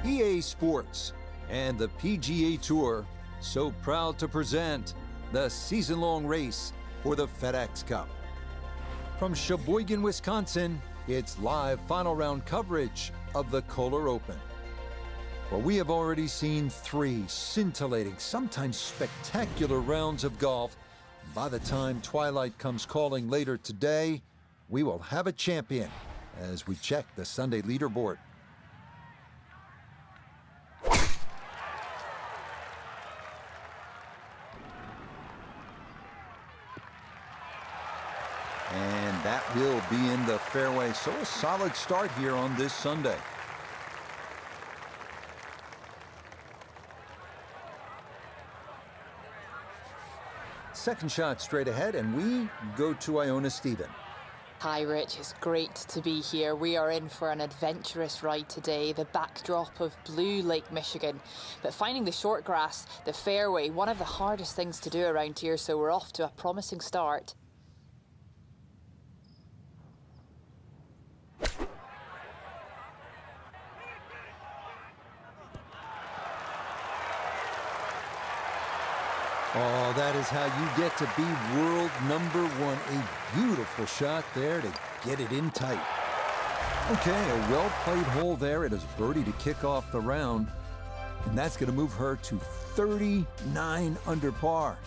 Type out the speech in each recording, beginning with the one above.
EA Sports and the PGA Tour so proud to present the season-long race for the FedEx Cup. From Sheboygan, Wisconsin, it's live final round coverage of the KOHLER Open. Well, we have already seen 3 scintillating, sometimes spectacular rounds of golf. By the time twilight comes calling later today, we will have a champion as we check the Sunday leaderboard. And that will be in the fairway, so a solid start here on this Sunday. Second shot straight ahead, and we go to Iona Stephen. Hi Rich, it's great to be here. We are in for an adventurous ride today, the backdrop of blue Lake Michigan. But finding the short grass, the fairway, one of the hardest things to do around here, so we're off to a promising start. Oh, that is how you get to be world number 1. A beautiful shot there to get it in tight. Okay, a well-played hole there. It is birdie to kick off the round, and that's going to move her to 39 under par.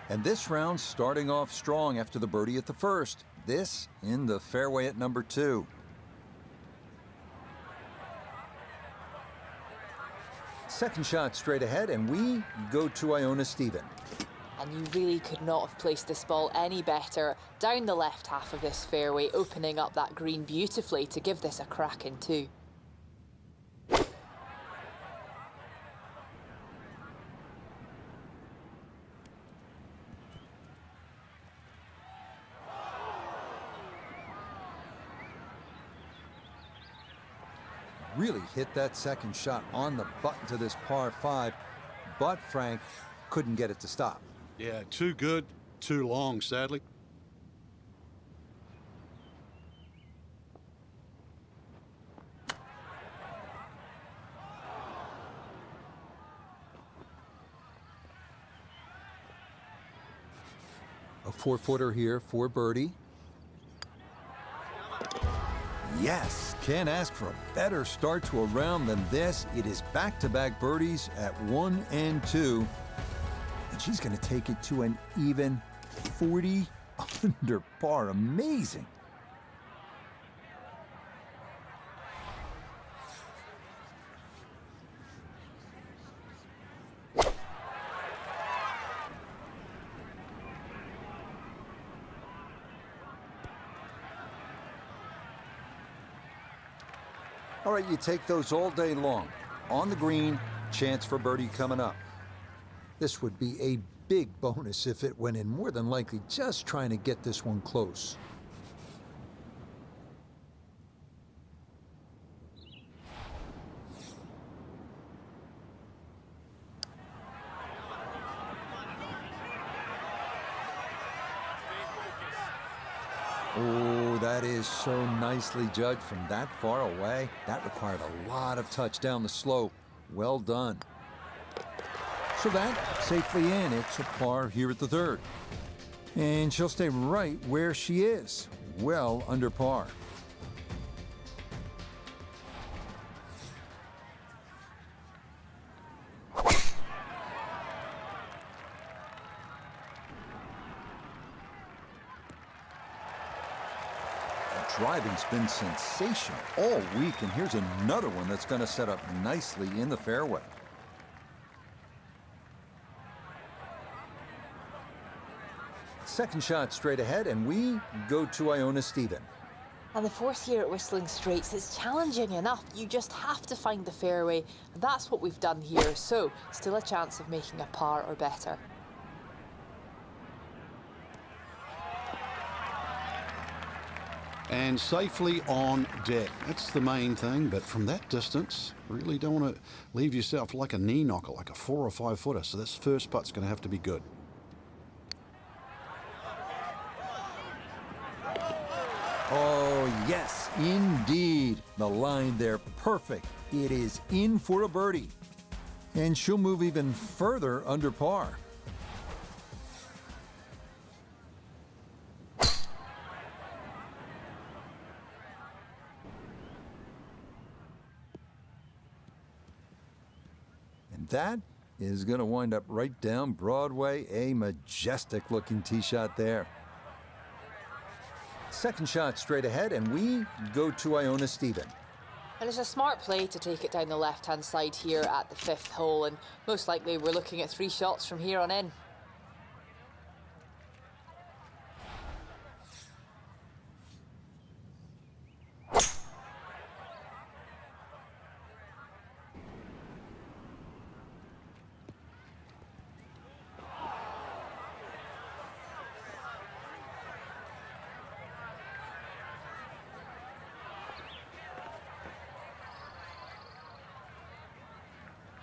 And this round starting off strong after the birdie at the first. This in the fairway at number 2. Second shot straight ahead, and we go to Iona Stephen. And you really could not have placed this ball any better. Down the left half of this fairway, opening up that green beautifully to give this a crack in 2. Really hit that second shot on the button to this par 5, but Frank couldn't get it to stop. Yeah, too good, too long, sadly. A 4-footer here for birdie. Yes, can't ask for a better start to a round than this. It is back-to-back birdies at 1 and 2. And she's going to take it to an even 40 under par. Amazing. All right, you take those all day long. On the green, chance for birdie coming up. This would be a big bonus if it went in, more than likely just trying to get this one close. Oh, that is so nicely judged from that far away. That required a lot of touch down the slope. Well done. So that safely in. It's a par here at the 3rd. And she'll stay right where she is, well under par. Driving's been sensational all week, and here's another one that's going to set up nicely in the fairway. Second shot straight ahead, and we go to Iona Stephen. And the 4th here at Whistling Straits is challenging enough. You just have to find the fairway, and that's what we've done here. So, still a chance of making a par or better. And safely on deck. That's the main thing, but from that distance, really don't want to leave yourself like a knee knocker, like a 4 or 5 footer. So this first putt's going to have to be good. Oh, yes, indeed. The line there, perfect. It is in for a birdie. And she'll move even further under par. And that is going to wind up right down Broadway. A majestic looking tee shot there. Second shot straight ahead, and we go to Iona Stephen. And it's a smart play to take it down the left-hand side here at the 5th hole, and most likely we're looking at 3 shots from here on in.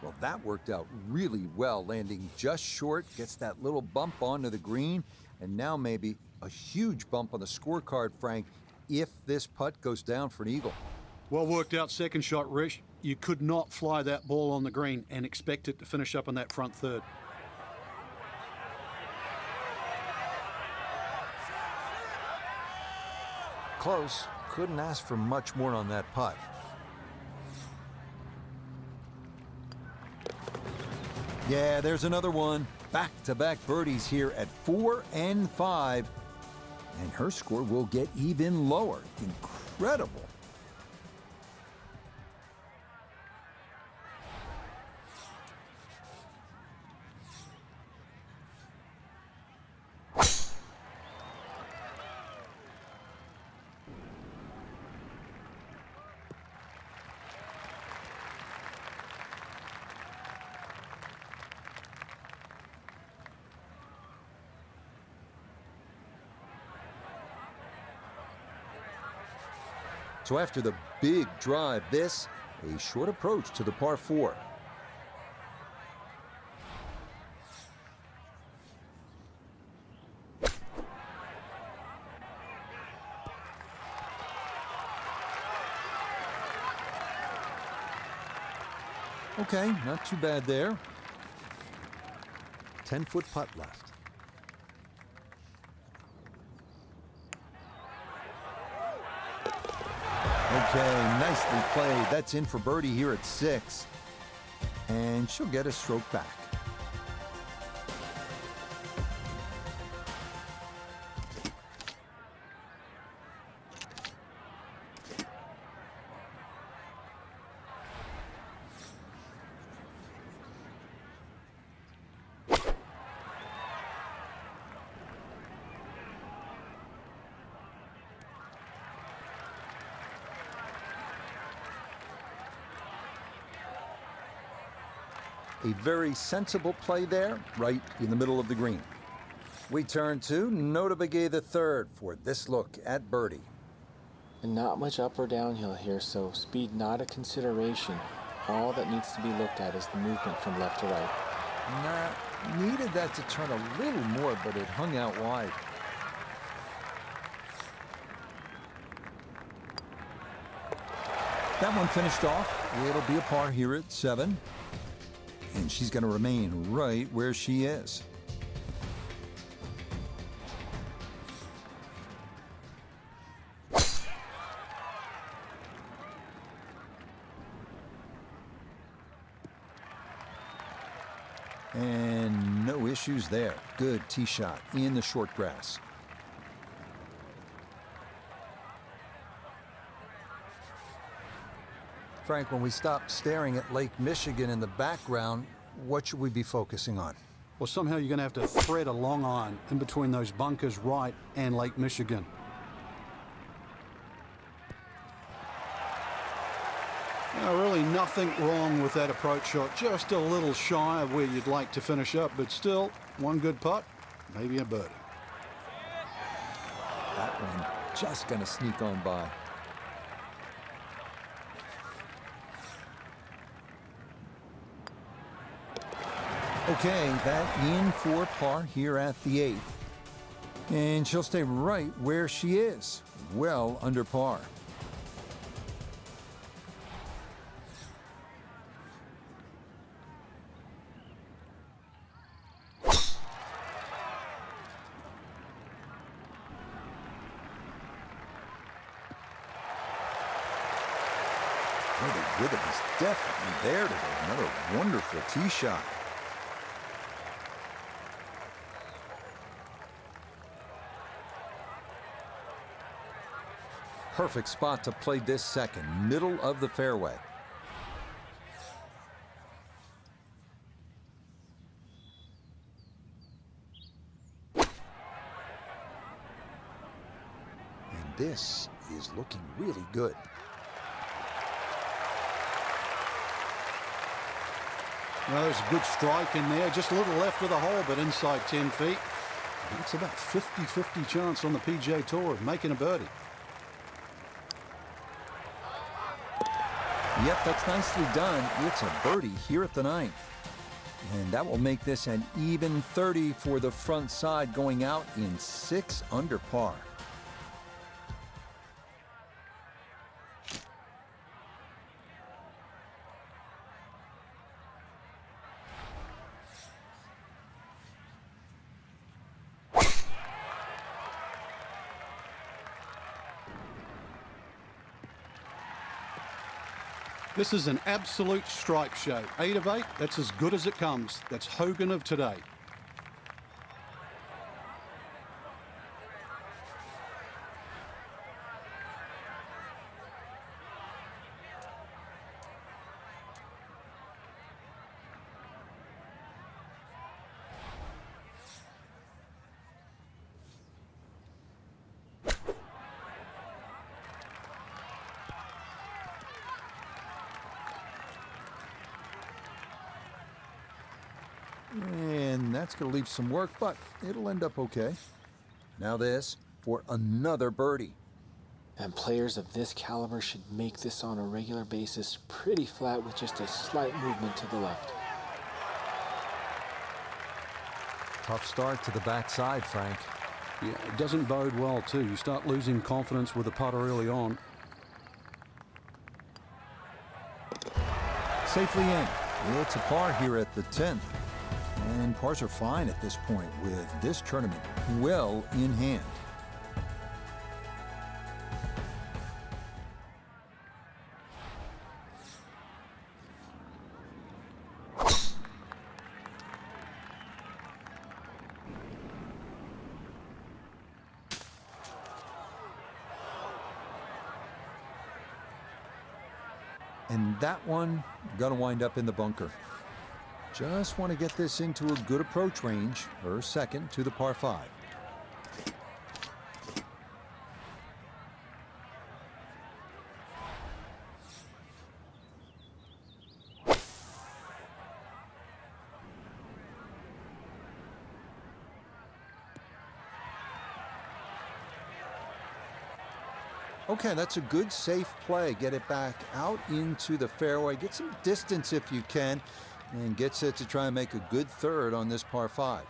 Well, that worked out really well, landing just short, gets that little bump onto the green, and now maybe a huge bump on the scorecard, Frank, if this putt goes down for an eagle. Well worked out second shot, Rich. You could not fly that ball on the green and expect it to finish up in that front third. Close. Couldn't ask for much more on that putt. Yeah, there's another one. Back-to-back birdies here at 4 and 5. And her score will get even lower. Incredible. So after the big drive, this, a short approach to the par 4. Okay, not too bad there. 10-foot putt left. Okay, nicely played. That's in for birdie here at 6. And she'll get a stroke back. A very sensible play there, right in the middle of the green. We turn to Nota Begay III for this look at birdie. And not much up or downhill here, so speed not a consideration. All that needs to be looked at is the movement from left to right. Needed that to turn a little more, but it hung out wide. That one finished off. It'll be a par here at 7. And she's going to remain right where she is. And no issues there. Good tee shot in the short grass. Frank, when we stop staring at Lake Michigan in the background, what should we be focusing on? Well, somehow you're going to have to thread a long iron in between those bunkers right and Lake Michigan. Really nothing wrong with that approach shot. Just a little shy of where you'd like to finish up, but still one good putt, maybe a birdie. That one just gonna sneak on by. Okay, that in for par here at the 8th. And she'll stay right where she is, well under par. Well, the rhythm is definitely there today. Another wonderful tee shot. Perfect spot to play this second, middle of the fairway. And this is looking really good. Well, there's a good strike in there. Just a little left of the hole, but inside 10 feet. It's about 50-50 chance on the PGA Tour of making a birdie. Yep, that's nicely done. It's a birdie here at the 9th. And that will make this an even 30 for the front side, going out in 6 under par. This is an absolute stripe show. 8 of 8, that's as good as it comes. That's Hogan of today. And that's going to leave some work, but it'll end up okay. Now this for another birdie. And players of this caliber should make this on a regular basis pretty flat with just a slight movement to the left. Tough start to the backside, Frank. Yeah, it doesn't bode well, too. You start losing confidence with the putter early on. Safely in. It's a par here at the 10th. And pars are fine at this point with this tournament well in hand. And that one gonna wind up in the bunker. Just want to get this into a good approach range, her second to the par 5. Okay, that's a good safe play. Get it back out into the fairway. Get some distance if you can. And gets it to try and make a good third on this par 5.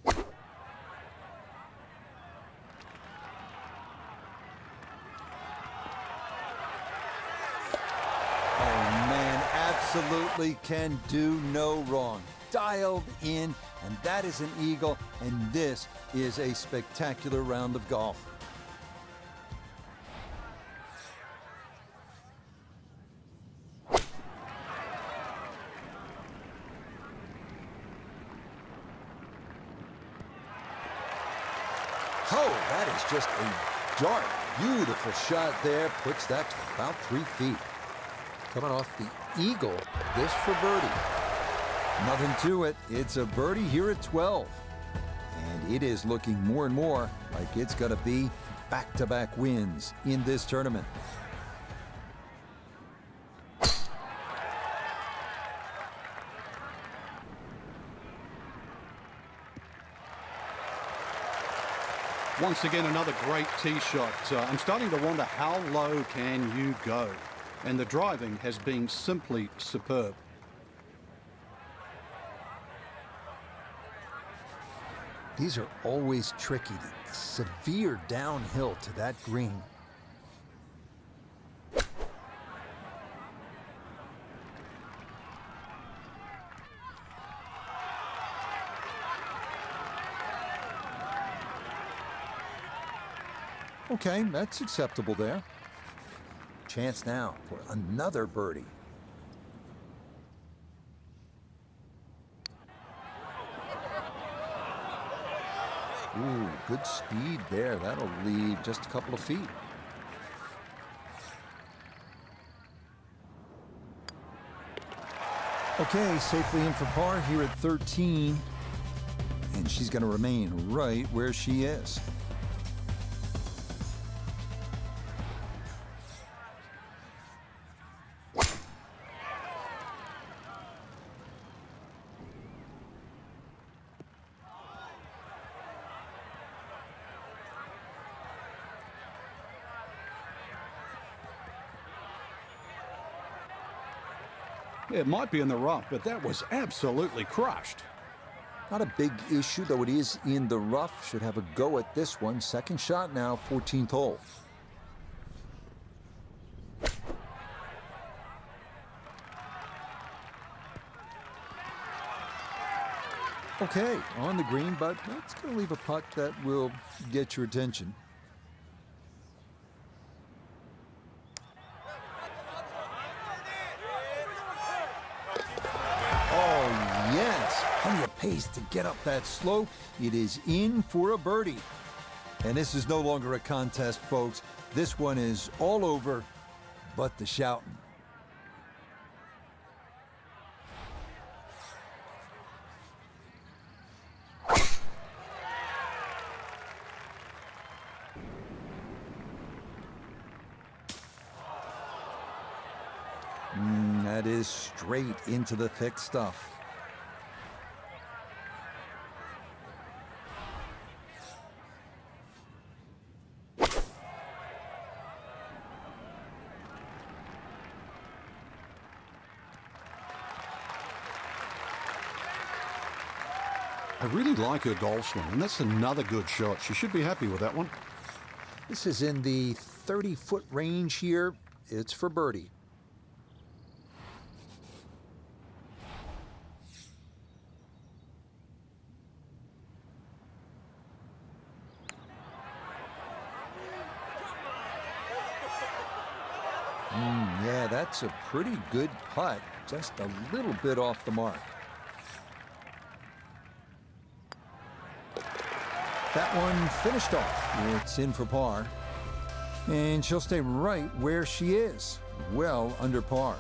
Oh, man, absolutely can do no wrong. Dialed in, and that is an eagle, and this is a spectacular round of golf. Oh, that is just a dart. Beautiful shot there. Puts that to about 3 feet. Coming off the eagle, this for birdie. Nothing to it. It's a birdie here at 12. And it is looking more and more like it's going to be back-to-back wins in this tournament. Once again, another great tee shot. I'm starting to wonder, how low can you go? And the driving has been simply superb. These are always tricky. Severe downhill to that green. Okay, that's acceptable there. Chance now for another birdie. Ooh, good speed there. That'll leave just a couple of feet. Okay, safely in for par here at 13. And she's going to remain right where she is. It might be in the rough, but that was absolutely crushed. Not a big issue, though it is in the rough. Should have a go at this one. Second shot now, 14th hole. Okay, on the green, but that's going to leave a putt that will get your attention. Plenty of pace to get up that slope. It is in for a birdie. And this is no longer a contest, folks. This one is all over but the shouting. That is straight into the thick stuff. I really like her golf swing, and that's another good shot. She should be happy with that one. This is in the 30-foot range here. It's for birdie. Yeah, that's a pretty good putt. Just a little bit off the mark. That one finished off. It's in for par. And she'll stay right where she is, well under par.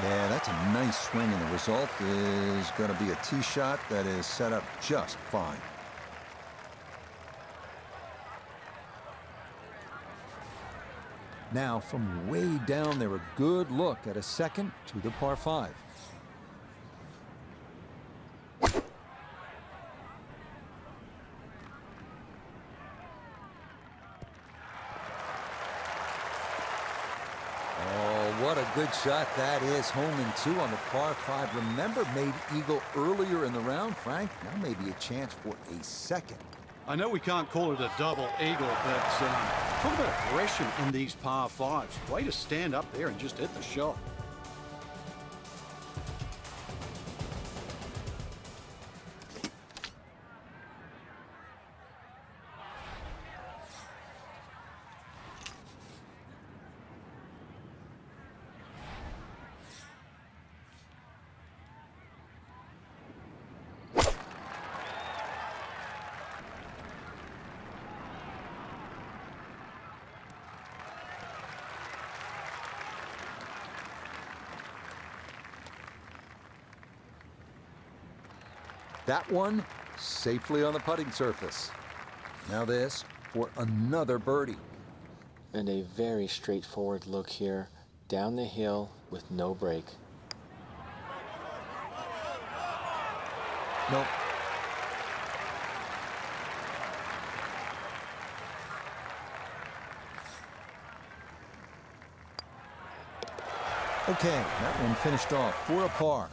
Yeah, that's a nice swing, and the result is going to be a tee shot that is set up just fine. Now, from way down there, a good look at a second to the par 5. What a good shot that is. Home and 2 on the par 5. Remember, made eagle earlier in the round, Frank. Now maybe a chance for a second. I know we can't call it a double eagle, but talk about aggression in these par 5s. Way to stand up there and just hit the shot. That one safely on the putting surface. Now this, for another birdie. And a very straightforward look here, down the hill with no break. Nope. Okay, that one finished off for a par.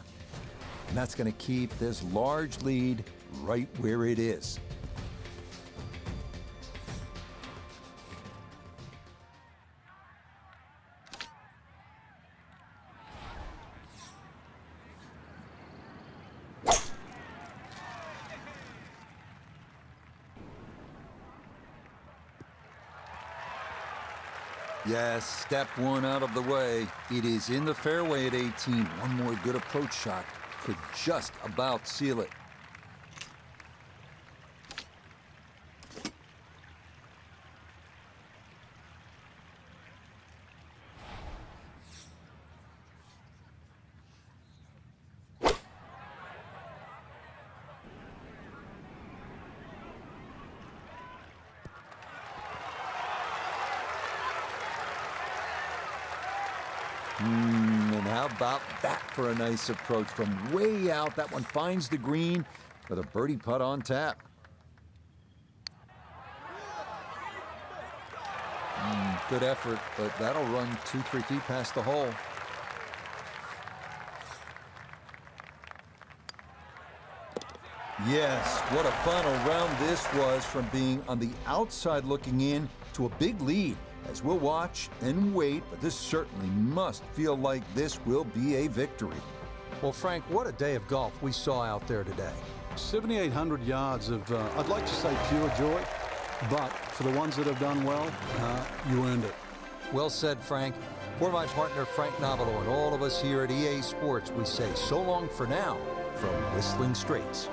And that's going to keep this large lead right where it is. Yes, step one out of the way. It is in the fairway at 18. One more good approach shot could just about seal it. And how about that for a nice approach from way out? That one finds the green with a birdie putt on tap. Good effort, but that'll run 2-3 feet past the hole. Yes, what a final round this was, from being on the outside looking in to a big lead. As we'll watch and wait, but this certainly must feel like this will be a victory. Well, Frank, what a day of golf we saw out there today. 7,800 yards of, I'd like to say pure joy, but for the ones that have done well, you earned it. Well said, Frank. For my partner, Frank Novello, and all of us here at EA Sports, we say so long for now from Whistling Straits.